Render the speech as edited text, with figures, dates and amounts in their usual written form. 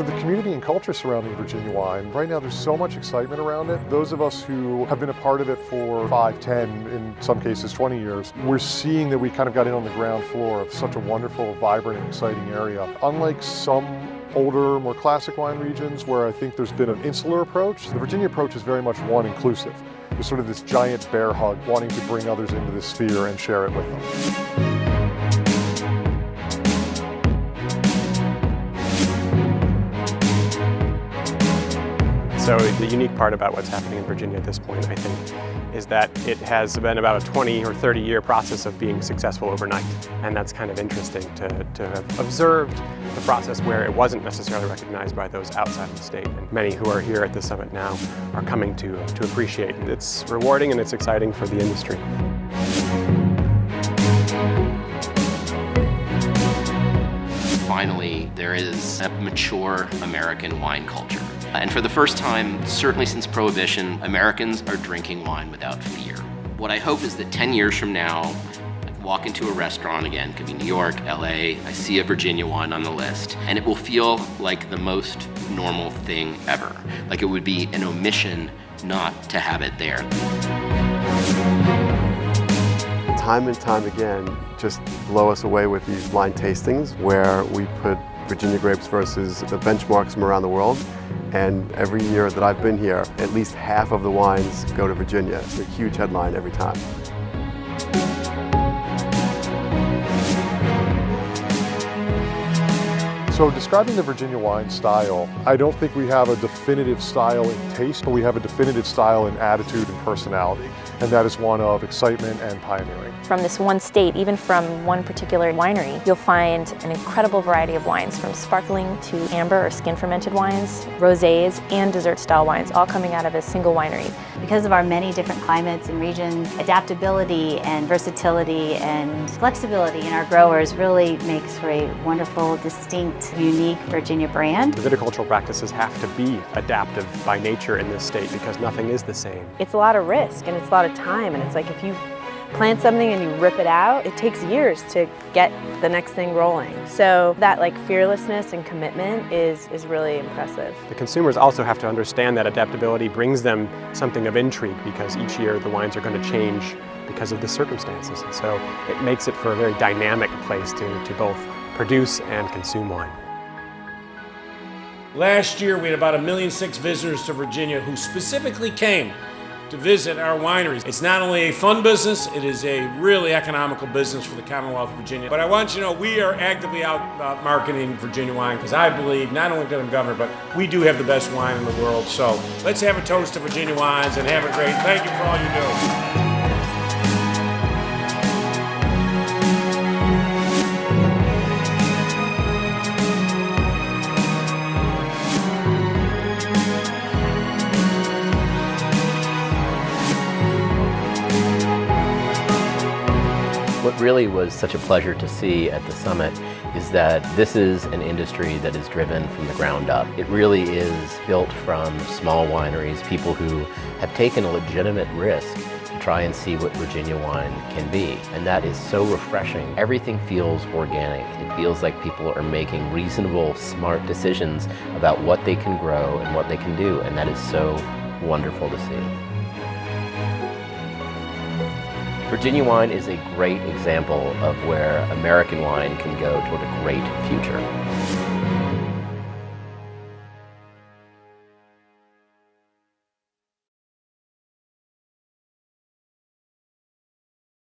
For the community and culture surrounding Virginia wine, right now there's so much excitement around it. Those of us who have been a part of it for 5, 10, in some cases 20 years, we're seeing that we kind of got in on the ground floor of such a wonderful, vibrant, and exciting area. Unlike some older, more classic wine regions where I think there's been an insular approach, the Virginia approach is very much one inclusive. There's sort of this giant bear hug, wanting to bring others into this sphere and share it with them. So the unique part about what's happening in Virginia at this point, I think, is that it has been about a 20 or 30-year process of being successful overnight. And that's kind of interesting to have observed the process where it wasn't necessarily recognized by those outside of the state. And many who are here at the summit now are coming to appreciate it. It's rewarding and it's exciting for the industry. Finally, there is a mature American wine culture. And for the first time, certainly since Prohibition, Americans are drinking wine without fear. What I hope is that 10 years from now, I can walk into a restaurant again, it could be New York, LA, I see a Virginia wine on the list, and it will feel like the most normal thing ever. Like it would be an omission not to have it there. Time and time again, just blow us away with these blind tastings where we put Virginia grapes versus the benchmarks from around the world. And every year that I've been here, at least half of the wines go to Virginia. It's a huge headline every time. So describing the Virginia wine style, I don't think we have a definitive style in taste, but we have a definitive style in attitude and personality. And that is one of excitement and pioneering. From this one state, even from one particular winery, you'll find an incredible variety of wines, from sparkling to amber or skin fermented wines, rosés, and dessert style wines, all coming out of a single winery. Because of our many different climates and regions, adaptability and versatility and flexibility in our growers really makes for a wonderful, distinct, unique Virginia brand. The viticultural practices have to be adaptive by nature in this state because nothing is the same. It's a lot of risk and it's a lot of time, and it's like if you plant something and you rip it out, it takes years to get the next thing rolling. So that fearlessness and commitment is really impressive. The consumers also have to understand that adaptability brings them something of intrigue because each year the wines are going to change because of the circumstances. And so it makes it for a very dynamic place to both produce and consume wine. Last year we had about 1.6 million visitors to Virginia who specifically came to visit our wineries. It's not only a fun business, it is a really economical business for the Commonwealth of Virginia. But I want you to know we are actively out marketing Virginia wine because I believe, not only because I'm governor, but we do have the best wine in the world. So let's have a toast to Virginia wines and have a great, thank you for all you do. What really was such a pleasure to see at the summit is that this is an industry that is driven from the ground up. It really is built from small wineries, people who have taken a legitimate risk to try and see what Virginia wine can be. And that is so refreshing. Everything feels organic. It feels like people are making reasonable, smart decisions about what they can grow and what they can do. And that is so wonderful to see. Virginia wine is a great example of where American wine can go toward a great future.